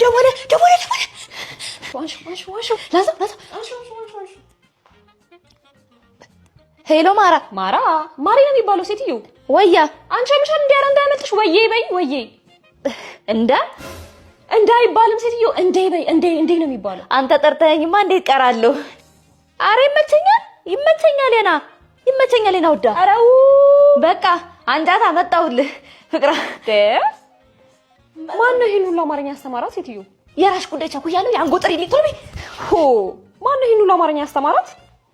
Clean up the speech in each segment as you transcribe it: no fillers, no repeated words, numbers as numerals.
ደወለ ዋንሽ ላዛ ሄሎ ማራ ማሪ ነው የሚባለው ሴትዮ ወያ አንቺ ምንሽን እንዲያረ እንዳይመጥሽ ወዬ በይ ወዬ እንዳይባልም ሴትዮ እንዴ ነው የሚባለው አንተ ጠርተኸኝማ እንዴት ቀራለሁ አሬ ይመቸኛል ሌና ወዳ አረው በቃ አንጃታ መጣውልህ ፍቅራ ማን ነው ይሄን ሁሉ አማርኛ ያስተማራት ሴትዮ የራሽ ጉዳይ ቻኩያለው ያንጎጥሪ ሊቶሚ ማን ነው ይሄን ሁሉ አማርኛ ያስተማራት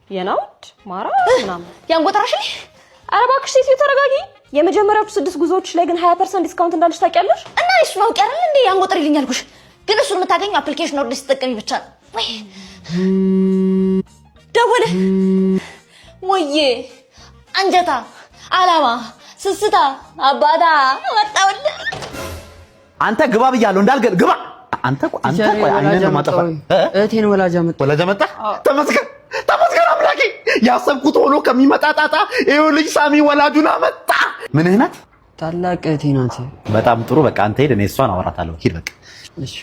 የናውድ ማራ ምናምን ያንጎጥራሽልኝ አረባክሽ ሴትዮ ተረጋጊ የመጀመሪያዎቹ 6 ጉዞዎች ላይ ግን 20% ዲስካውንት እንዳለሽ ታውቂያለሽ እና እሱ ነው ቀረል እንዴ ያንጎጥሪልኝ አልኩሽ ግን እሱን የምታገኘው አፕሊኬሽን ወርድ ስትጠቀሚ ብቻ ወይ ደወለ ወዬ አንጀታ አላማ ስስታ አባዳ ወጣውል አንተ ግባ ብያለሁ እንዳልገል ግባ አንተ ቆይ አይነን ማጠፋ እቴን ወላጃ መጣ ተመስገን አምላኬ ያሰብኩት ሆኖ ከሚመጣ ጣጣ ይሄው ልጅ ሳሚ ወላጁን አመጣ ምን ናት ታላቅ እቴ ናት በጣም ጥሩ በቃ አንተ ሄድ እኔ እሷን አወራታለሁ ሂድ በቃ እሺ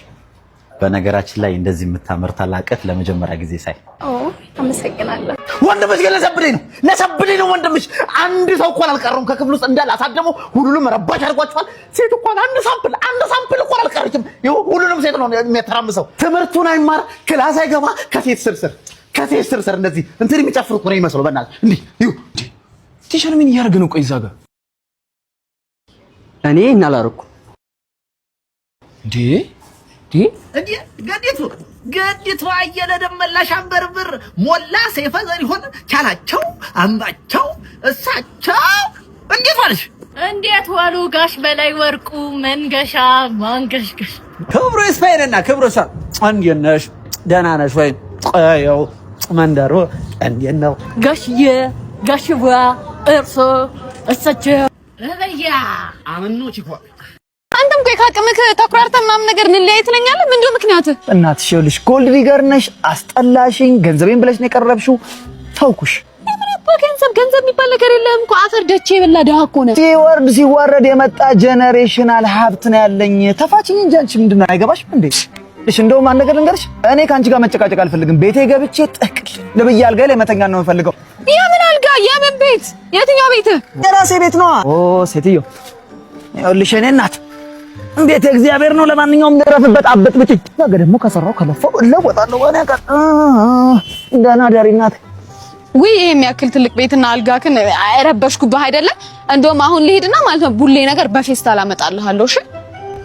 በነገራችን ላይ እንደዚህ የምታመር ታላቀት ለመጀመሪያ ጊዜ ሳይ አመሰግናለሁ ወንድምሽ ለሰብልኝ ነው ወንድምሽ አንድ ሰው እኮ አልቀረም ከክፍል ውስጥ እንዳለ አሳደሙ ሁሉንም ረባሽ አድርጓቸዋል ሴት እኮ አንድ ሳምፕል እኮ አልቀረችም ይኸው ሁሉንም ሴት ነው የሚያተራምሰው ትምህርቱን አይማር ክላስ አይገባ ከሴት ስር እንደዚህ እንትን የሚጨፍር እኮ ነው የሚመስለው በእናትህ እንዲህ ይኸው ቲሸር ምን እያደረገ ነው ቆይ እዛ ጋር እኔ እናላረኩ እንዴ ገዲቱ አየለ ደመላሽ አንበርብር ሞላ ሰይፈ ዘሪሁን ቻላቸው አምባቸው እሳቸው እንዴት ዋሉ ጋሽ በላይ ወርቁ መንገሻ ማንገሽገሽ ክብሩ ይስፋይና ክብሩ ሳ እንዴት ነሽ ደህና ነሽ ወይ ቀየው መንደሩ እንዴት ነው ጋሽዋ እርሶ እሳቸው ለበያ አመኑ ቺኳ አንተም ቆይ ካቅምክ ተኩራርተህ ምናምን ነገር እንለያይ ትለኛለህ ምንድነው ምክንያት እናትሽ ይኸውልሽ ጎልድ ዲገር ነሽ አስጠላሽኝ ገንዘቤን ብለሽ ነው የቀረብሽው ተውኩሽ ገንዘብ የሚባል ነገር የለም እኮ አፈር ደቼ የበላ ደሃ እኮ ነው ሲወርድ የመጣ ጄነሬሽናል ሀብት ነው ያለኝ ተፋችኝ እንጂ አንቺ ምንድነው አይገባሽም እንዴ እሺ እንደውም አንድ ነገር ልንገርሽ እኔ ካንቺ ጋር መጨቃጨቅ አልፈልግም ቤቴ ገብቼ ጥቅል ለብዬ አልጋ ላይ መተኛ ነው የምፈልገው የምን አልጋ የምን ቤት የትኛው ቤት የራሴ ቤት ነው ሴትዮ ይኸውልሽ እኔ እናት ቤት እግዚአብሔር ነው ለማንኛውም ልረፍበት አበጥብጭ ነገ ደግሞ ከሰራው ከለፈው እለወጣለሁ ወኔ ጋር እንደና ዳሪ እናት ወይ የሚያክል ትልቅ ቤትና አልጋክን አይረበሽኩብህ አይደለ እንደውም አሁን ልሄድና ማለት ነው ቡሌ ነገር በፌስታል አመጣልሃለሁ እሺ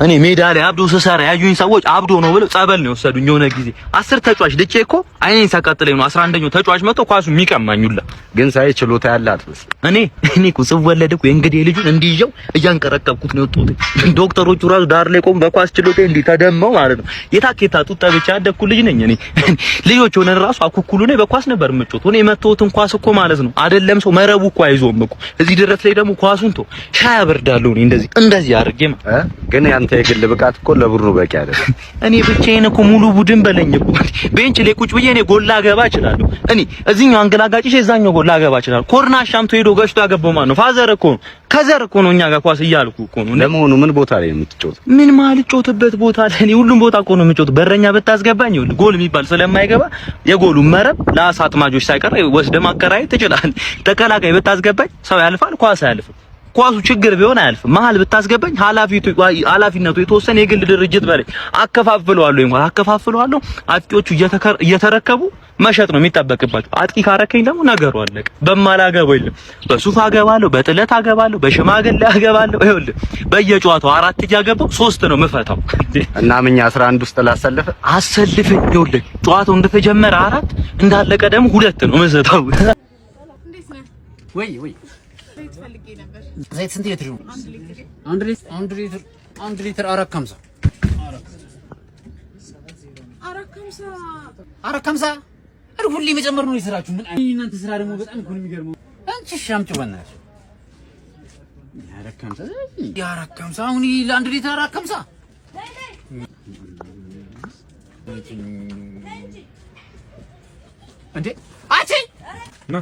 እኔ ሜዳ ላይ አብዶ ሰሳራ ያዩኝ ሰዎች አብዶ ነው ብለው ጸበል ነው ወሰዱኝ የሆነ ጊዜ 10 ተጫዋች ልጬ እኮ አይኔን ሳቃጥለኝ ነው 11ኛው ተጫዋች መጥቶ ኳሱ የሚቀማኙላ ግን ሳይ ችሎታ ያላት እኔ እኮ ስወለድ እኮ የእንግዲህ ልጁን እንዲይው እያንቀረቀብኩት ነው የወጡት ዶክተሮቹ ራሱ ዳር ላይ ቆም በኳስ ችሎታ እንዲ ተደመው ማለት ነው የታኬታ ጡጣ ብቻ ያደኩ ልጅ ነኝ እኔ ልጆች ሆነን ራሱ አኩኩሉ ነው በኳስ ነበር የምጮት እኔ መተውትን ኳስ እኮ ማለት ነው አይደለም ሰው መረቡ እኮ አይዞም እኮ እዚህ ድረስ ላይ ደግሞ ኳሱን ቶ ሻይ አበርዳለሁ እኔ እንደዚህ አድርጌ ግን ያንተ የግል ብቃት እኮ ለብሩ በቂ አይደለም እኔ ብቻዬን እኮ ሙሉ ቡድን በለኝ እኮ ቤንች ላይ ቁጭ ብዬ እኔ ጎል ላገባ እችላለሁ እኔ እዚህኛው አንገላጋጭሽ እዛኛው ጎል ላገባ እችላለሁ ኮርና ሻምቶ ሄዶ ገጭቶ ያገባው ማን ነው ፋዘር እኮ ነው ከዘር እኮ ነው እኛ ጋር ኳስ እያልኩ እኮ ነው ለመሆኑ ምን ቦታ ላይ የምትጮት ምን ማለት ጮትበት ቦታ ላይ እኔ ሁሉም ቦታ እኮ ነው የምጮት በረኛ ብታስገባኝ ይሁን ጎል የሚባል ስለማይገባ የጎሉ መረብ ለአሳ አጥማጆች ሳይቀር ወስደ ማከራየት ትችላለህ ተከላካይ ብታስገባኝ ሰው ያልፋል ኳስ አያልፍም ኳሱ ችግር ቢሆን አያልፍም መሀል ብታስገባኝ ኃላፊነቱ የተወሰነ የግል ድርጅት በላይ አከፋፍለዋለሁ አጥቂዎቹ እየተረከቡ መሸጥ ነው የሚጠበቅባቸው አጥቂ ካረከኝ ደግሞ ነገሩ አለቀ በማላገባው የለም በሱፍ አገባለሁ በጥለት አገባለሁ በሽማግሌ አገባለሁ ይኸውልህ በየጨዋታው 4 እያገባው 3 ነው የምፈታው እና ምኛ 11 ውስጥ አሰልፈኝ ይኸውልህ ጨዋታው እንደተጀመረ 4 እንዳለቀ ደግሞ 2 ነው የምሰጣው ወይ ፈልጌ ነበር ዘይት ስንት ሊትር ነው 1 ሊትር 450 ሁሌ መጨመር ነው የስራችሁ ምን እናንተ ስራ ደግሞ በጣም እኮ ነው የሚገርመው አንቺ ሻምጩ በእናትሽ 450 አሁን ለ1 ሊትር 450 እንዴ አቺ ና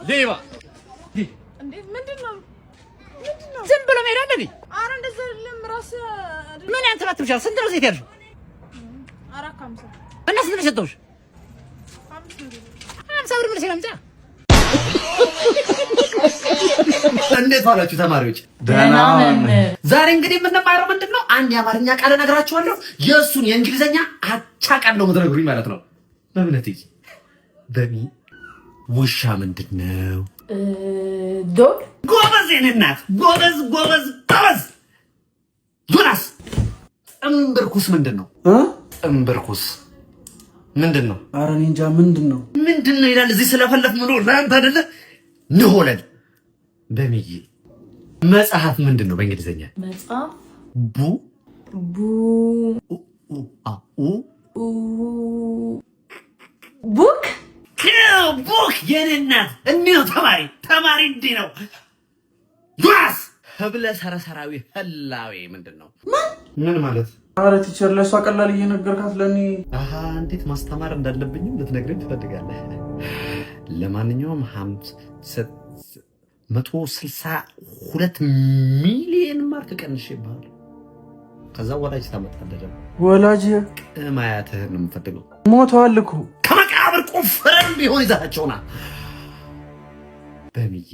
ሌባ እንዴ ምንድነው ዝም ብሎ አይደለም ራስ ምን ያንተ ባት ብቻ ስንት ነው ሴት ያልሽው? 450 እና ስንት ነው ሰጠሁሽ? 50 ብር ምን ሲለምጣ? እንዴት ዋላችሁ ተማሪዎች? ደህና ነን። ዛሬ እንግዲህ የምንማረው ምንድነው? አንድ የአማርኛ ቃል እነግራችኋለሁ። የእሱን የእንግሊዘኛ አቻ ቃል ነው የምትነግሩኝ ማለት ነው። በእምነት ይዤ በሚ ውሻ ምንድነው? ዶግ ጎበዝ የኔ እናት ጎበዝ ጎበዝ ጎበዝ። ዮናስ ጥንብርኩስ ምንድነው? ጥንብርኩስ ምንድነው? ኧረ እኔ እንጃ ምንድነው ይላል እዚህ ስለፈለፍ ምሎ ለአንተ አይደለ ንሆለን። በሚዬ መጽሐፍ ምንድነው በእንግሊዘኛ? መጽሐፍ ቡክ ቡክ የኔ እናት እንዲህ ነው ተማሪ እንዲህ ነው። ዮናስ ህብለ ሰረሰራዊ ህላዌ ምንድነው? ምን ማለት? ኧረ ቲቸር ለሷ ቀላል እየነገርካት ለኔ እንዴት ማስተማር እንዳለብኝም ልትነግረኝ ትፈልጋለህ? ለማንኛውም 162 ሚሊዮን ማርክ ቀንሼ ይባል። ከዛ ወላጅ ታመጣለህ ደግሞ ወላጅ ቅማያትህን ነው የምፈልገው። ሞተዋል እኮ ከመቃብር ቆፍረን ቢሆን ይዛቸውና በሚዬ